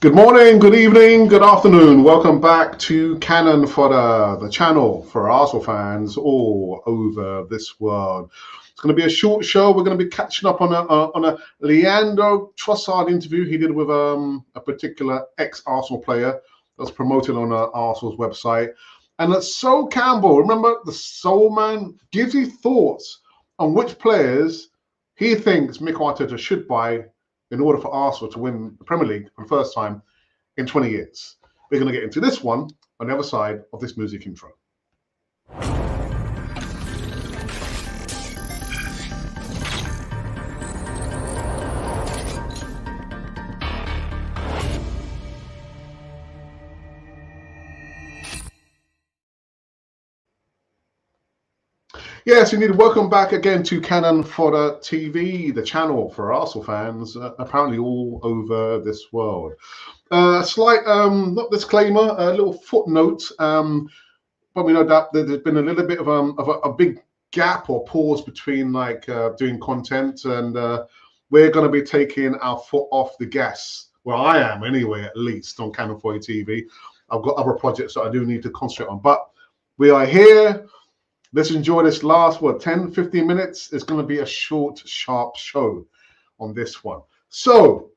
Good morning, good evening, good afternoon. Welcome back to Cannon Fodder, the channel for Arsenal fans all over this world. It's going to be a short show. We're going to be catching up on a Leandro Trossard interview he did with a particular ex-Arsenal player that's promoted on Arsenal's website. And that Sol Campbell, remember the Soul Man, gives his thoughts on which players he thinks Mikel Arteta should buy in order for Arsenal to win the Premier League for the first time in 20 years. We're going to get into this one on the other side of this music intro. Yes, indeed. Welcome back again to Cannon Fodder TV, the channel for Arsenal fans, apparently all over this world. Slight, not disclaimer, a little footnote. Probably no doubt that there's been a little bit of a big gap or pause between doing content, and we're going to be taking our foot off the gas. Well, I am anyway, at least on Cannon Fodder TV. I've got other projects that I do need to concentrate on, but we are here. Let's enjoy this last, 10, 15 minutes. It's going to be a short, sharp show on this one. So,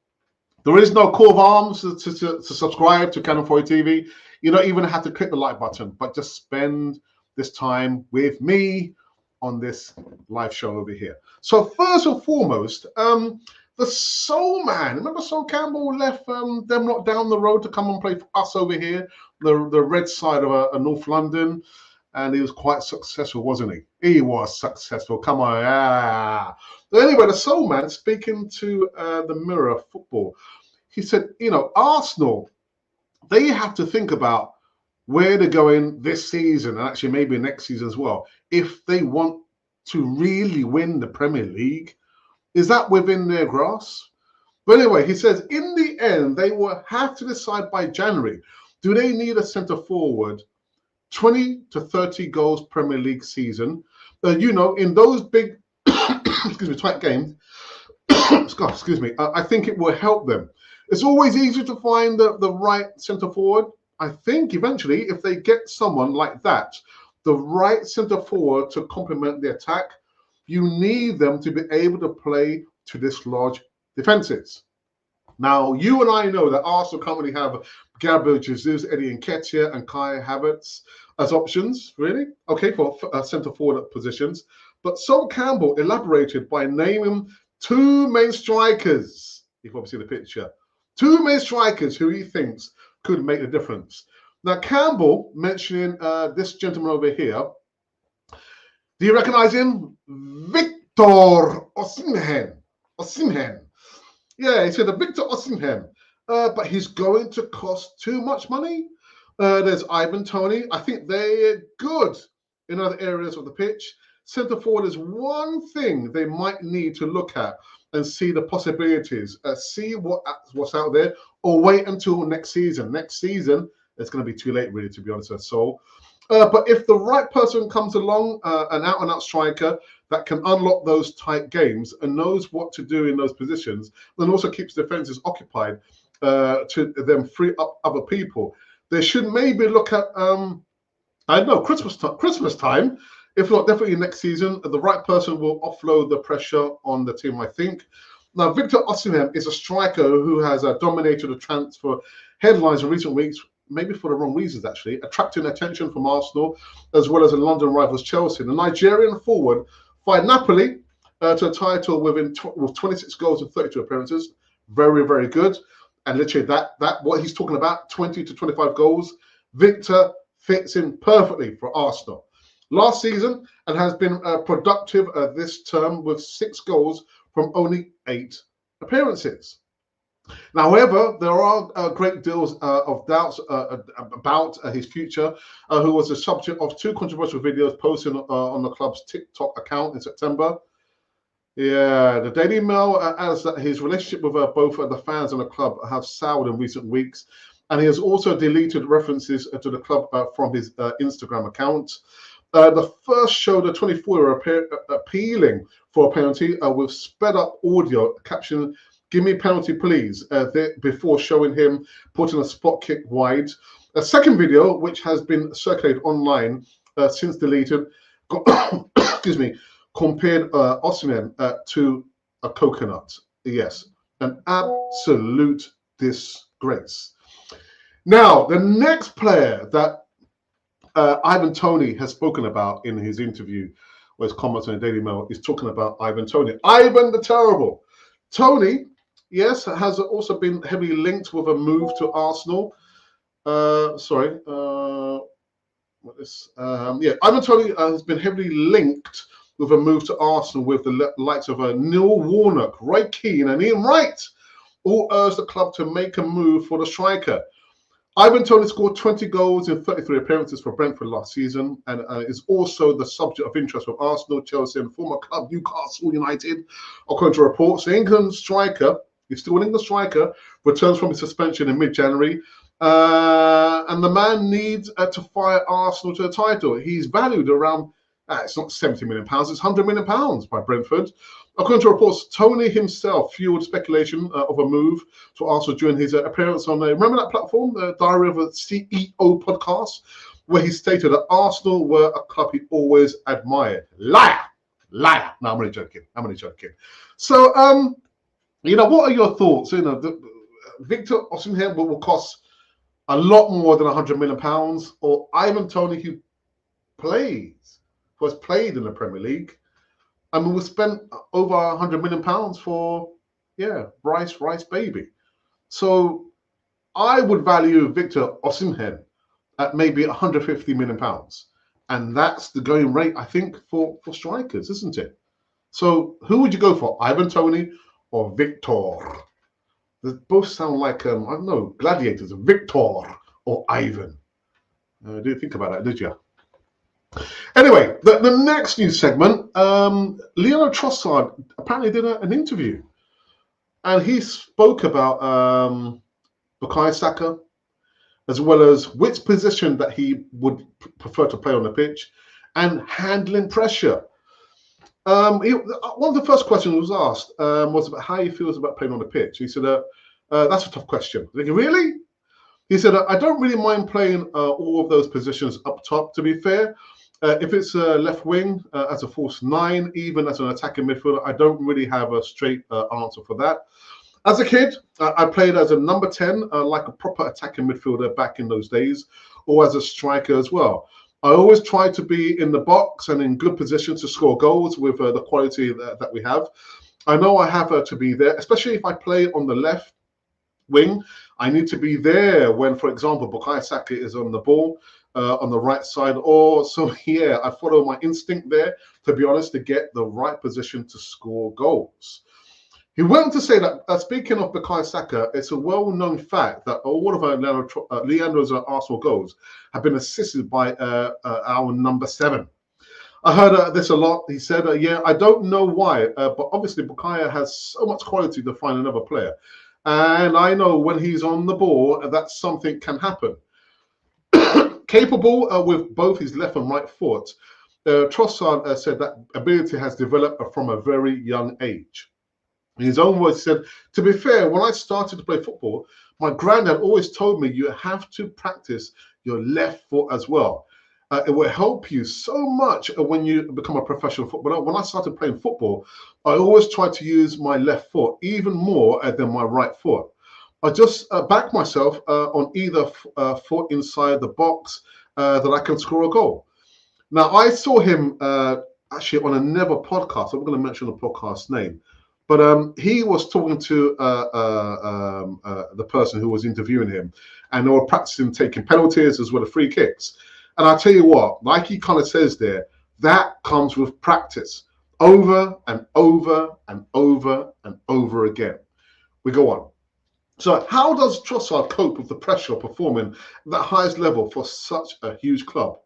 there is no call of arms to subscribe to Cannon Fodder TV. You don't even have to click the like button, but just spend this time with me on this live show over here. So, first and foremost, the Soul Man. Remember Sol Campbell left them not down the road to come and play for us over here, the red side of North London. And he was quite successful, wasn't he? He was successful. Come on. Ah. But anyway, the Soul Man, speaking to the Mirror Football, he said, Arsenal, they have to think about where they're going this season, and actually maybe next season as well, if they want to really win the Premier League. Is that within their grasp? But anyway, he says, in the end, they will have to decide by January, do they need a centre forward 20 to 30 goals Premier League season? In those big, tight games, excuse me, I think it will help them. It's always easier to find the right centre forward. I think eventually, if they get someone like that, the right centre forward to complement the attack, you need them to be able to play to dislodge defences. Now, you and I know that Arsenal currently have Gabriel Jesus, Eddie Nketiah, and Kai Havertz as options, really? Okay, for centre forward positions. But Sol Campbell elaborated by naming two main strikers. You've obviously seen the picture. Two main strikers who he thinks could make the difference. Now, Campbell mentioning this gentleman over here. Do you recognise him? Victor Osimhen. Yeah, he said Victor Osimhen, but he's going to cost too much money. There's Ivan Toney. I think they're good in other areas of the pitch. Centre forward is one thing they might need to look at and see the possibilities, see what's out there, or wait until next season. Next season, it's going to be too late, really, to be honest. But if the right person comes along, an out-and-out striker that can unlock those tight games and knows what to do in those positions, then also keeps defenses occupied to then free up other people, they should maybe look at, Christmas time. If not, definitely next season, the right person will offload the pressure on the team, I think. Now, Victor Osimhen is a striker who has dominated the transfer headlines in recent weeks, maybe for the wrong reasons, actually, attracting attention from Arsenal, as well as the London rivals Chelsea. The Nigerian forward fired Napoli to a title with 26 goals and 32 appearances. Very, very good. And literally that what he's talking about, 20 to 25 goals, Victor fits in perfectly for Arsenal. Last season, and has been productive this term with 6 goals from only 8 appearances. Now, however, there are great deals of doubts about his future, who was the subject of 2 controversial videos posted on the club's TikTok account in September. Yeah, the Daily Mail adds that his relationship with both the fans and the club have soured in recent weeks, and he has also deleted references to the club from his Instagram account. The first showed a 24-year appealing for a penalty with sped up audio captioning Give me a penalty, please, before showing him putting a spot kick wide. A second video, which has been circulated online since deleted, excuse me, compared Osimhen to a coconut. Yes, an absolute disgrace. Now, the next player that Ivan Toney has spoken about in his interview or his comments on the Daily Mail is talking about Ivan Toney. Ivan the Terrible. Toney, yes, has also been heavily linked with a move to Arsenal. Ivan Toney has been heavily linked with a move to Arsenal with the likes of Neil Warnock, Roy Keane, and Ian Wright, all urged the club to make a move for the striker. Ivan Toney scored 20 goals in 33 appearances for Brentford last season and is also the subject of interest from Arsenal, Chelsea, and former club Newcastle United. According to reports, the England striker, he's still an England striker, returns from his suspension in mid-January. And the man needs to fire Arsenal to the title. He's valued around, it's not 70 million pounds, it's 100 million pounds by Brentford. According to reports, Toney himself fueled speculation of a move to Arsenal during his appearance on, remember that platform, the Diary of a CEO podcast, where he stated that Arsenal were a club he always admired. Liar! Liar! No, I'm only joking. So, what are your thoughts? Victor Osimhen will cost a lot more than 100 million pounds, or Ivan Toney, who has played in the Premier League. I mean, we spent over 100 million pounds for, Rice Baby. So I would value Victor Osimhen at maybe 150 million pounds. And that's the going rate, I think, for strikers, isn't it? So who would you go for, Ivan Toney or Victor? They both sound like, I don't know, gladiators, Victor or Ivan. Didn't think about that, did you? Anyway, the next news segment, Leandro Trossard apparently did an interview. And he spoke about Bukayo Saka, as well as which position that he would prefer to play on the pitch, and handling pressure. One of the first questions was asked was about how he feels about playing on the pitch. He said, that's a tough question. Like, really? He said, I don't really mind playing all of those positions up top, to be fair. If it's a left wing as a false nine, even as an attacking midfielder, I don't really have a straight answer for that. As a kid, I played as a number 10, like a proper attacking midfielder back in those days, or as a striker as well. I always try to be in the box and in good positions to score goals with the quality that we have. I know I have to be there, especially if I play on the left wing. I need to be there when, for example, Bukayo Saka is on the ball on the right side. I follow my instinct there, to be honest, to get the right position to score goals. He went on to say that, speaking of Bukayo Saka, it's a well-known fact that all of Leandro's Arsenal goals have been assisted by our number 7. I heard this a lot. He said, I don't know why, but obviously Bukayo has so much quality to find another player. And I know when he's on the ball, that something can happen. Capable with both his left and right foot, Trossard said that ability has developed from a very young age. In his own words, he said, to be fair, when I started to play football, my granddad always told me you have to practice your left foot as well. It will help you so much when you become a professional footballer. When I started playing football, I always tried to use my left foot even more than my right foot. I just back myself on either foot inside the box that I can score a goal. Now, I saw him actually on another podcast. I'm not going to mention the podcast name, but he was talking to the person who was interviewing him, and they were practicing taking penalties as well as free kicks. And I'll tell you what, like he kind of says there, that comes with practice over and over and over and over again. We go on. So how does Trossard cope with the pressure of performing at the highest level for such a huge club?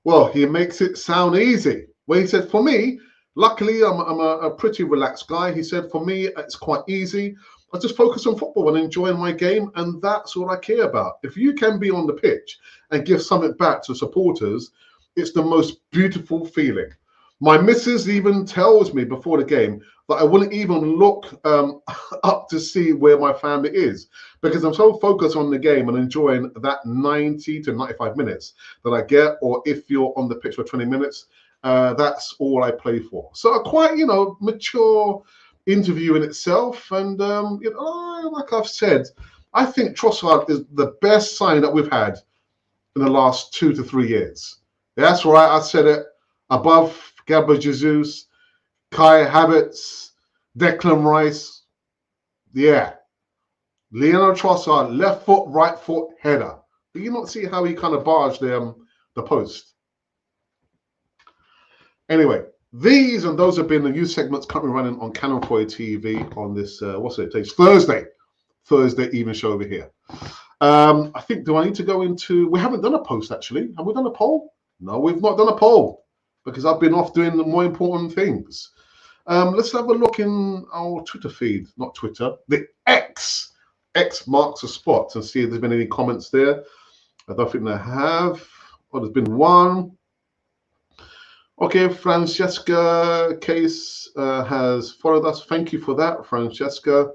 Well, he makes it sound easy. Well, he said, for me, luckily, I'm a pretty relaxed guy. He said, for me, it's quite easy. I just focus on football and enjoying my game, and that's all I care about. If you can be on the pitch and give something back to supporters, it's the most beautiful feeling. My missus even tells me before the game that I wouldn't even look up to see where my family is because I'm so focused on the game and enjoying that 90 to 95 minutes that I get. Or if you're on the pitch for 20 minutes, that's all I play for. So a quite, mature interview in itself. And, like I've said, I think Trossard is the best sign that we've had in the last 2 to 3 years. That's right, I said it. Above Gabriel Jesus, Kai Havertz, Declan Rice. Yeah. Leandro Trossard, left foot, right foot, header. Do you not see how he kind of barged the post? Anyway, these and those have been the news segments currently running on Canon 4 TV on this, Thursday evening show over here. I think, do I need to go into, we haven't done a post actually. Have we done a poll? No, we've not done a poll because I've been off doing the more important things. Let's have a look in our Twitter feed, not Twitter, the X marks the spot and see if there's been any comments there. I don't think there have. Oh, there's been one. Okay, Francesca Case has followed us. Thank you for that, Francesca.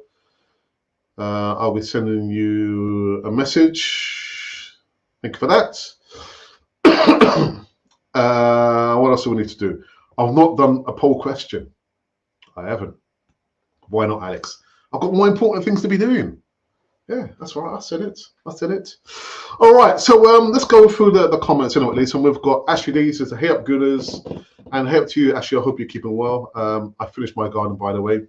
I'll be sending you a message. Thank you for that. What else do we need to do? I've not done a poll question. I haven't. Why not, Alex? I've got more important things to be doing. Yeah, that's right. I said it. All right. So let's go through the comments at least. And we've got Ashley D says, "Hey up, Gooders," and hey up to you, Ashley. I hope you're keeping well. I finished my garden, by the way.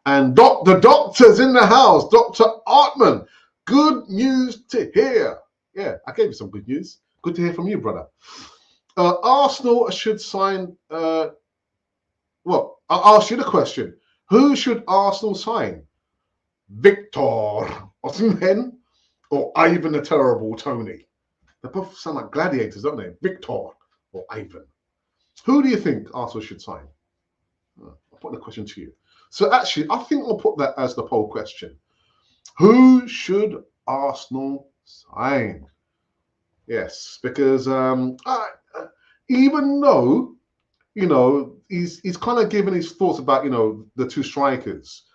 And the doctor's in the house, Dr. Artman. Good news to hear. Yeah, I gave you some good news. Good to hear from you, brother. Arsenal should sign. Well, I'll ask you the question: who should Arsenal sign? Victor Osimhen or Ivan the Terrible Toney? They both sound like gladiators, don't they? Victor or Ivan. Who do you think Arsenal should sign? I'll put the question to you. So actually, I think I'll put that as the poll question. Who should Arsenal sign? Yes, because even though, he's kind of given his thoughts about, the two strikers,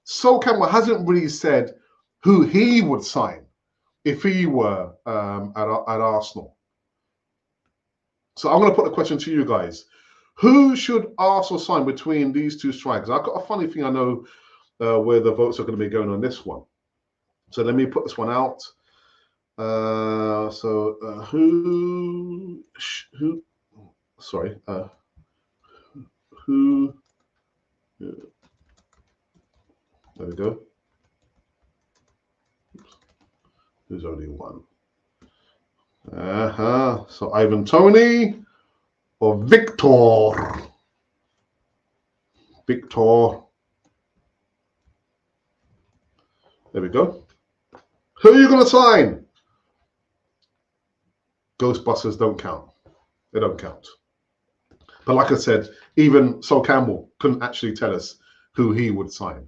Sol Campbell hasn't really said who he would sign if he were at Arsenal. So I'm going to put the question to you guys. Who should Arsenal sign between these two strikers? I've got a funny thing I know where the votes are going to be going on this one. So let me put this one out. Who? Sorry. Who? There we go. Oops. There's only one. So Ivan Toney or Victor? Victor. There we go. Who are you going to sign? Ghostbusters don't count. They don't count. But like I said, even Sol Campbell couldn't actually tell us who he would sign.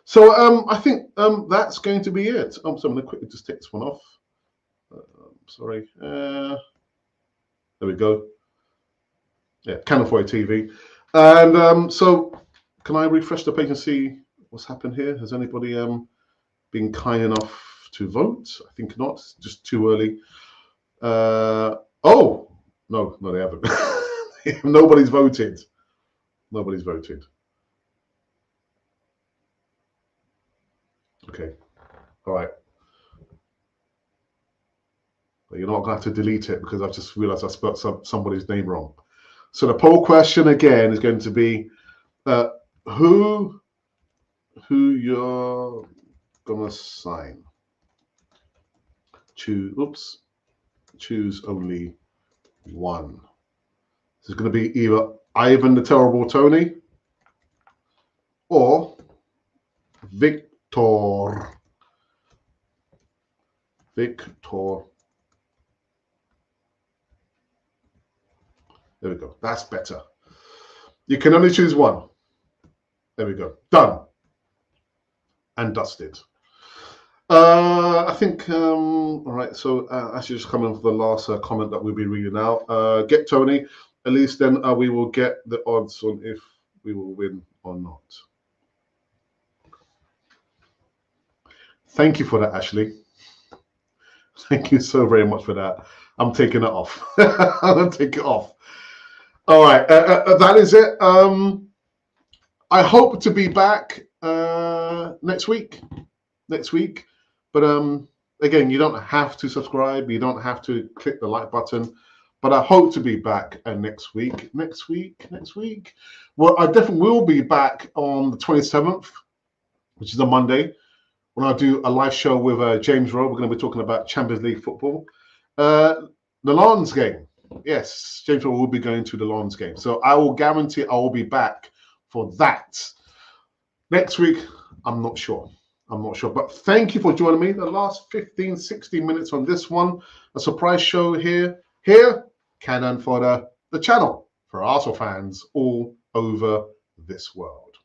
So I think that's going to be it. So I'm going to quickly just take this one off. Sorry. There we go. Yeah, Canon 4 TV. And so can I refresh the page and see what's happened here? Has anybody been kind enough to vote? I think not. Just too early. Oh, no, they haven't. Nobody's voted. Nobody's voted. Okay. All right. But you're not going to have to delete it because I've just realized I spelled somebody's name wrong. So the poll question again is going to be who you're going to sign. Choose only one. This is going to be either Ivan the Terrible Toney or Victor. There we go. That's better. You can only choose one. There we go. Done. And dusted. I think, all right, so actually just coming for the last comment that we'll be reading now. Get Toney. At least then we will get the odds on if we will win or not. Thank you for that, Ashley. Thank you so very much for that. I'm taking it off. I'm going to take it off. All right. That is it. I hope to be back next week. But again, you don't have to subscribe. You don't have to click the like button. But I hope to be back next week. Next week. Well, I definitely will be back on the 27th, which is a Monday, when I do a live show with James Rowe. We're going to be talking about Champions League football. The Lens game. Yes, James Rowe will be going to the Lens game. So I will guarantee I will be back for that. Next week, I'm not sure. But thank you for joining me the last 15, 16 minutes on this one. A surprise show here. Cannon Fodder, the channel for Arsenal fans all over this world.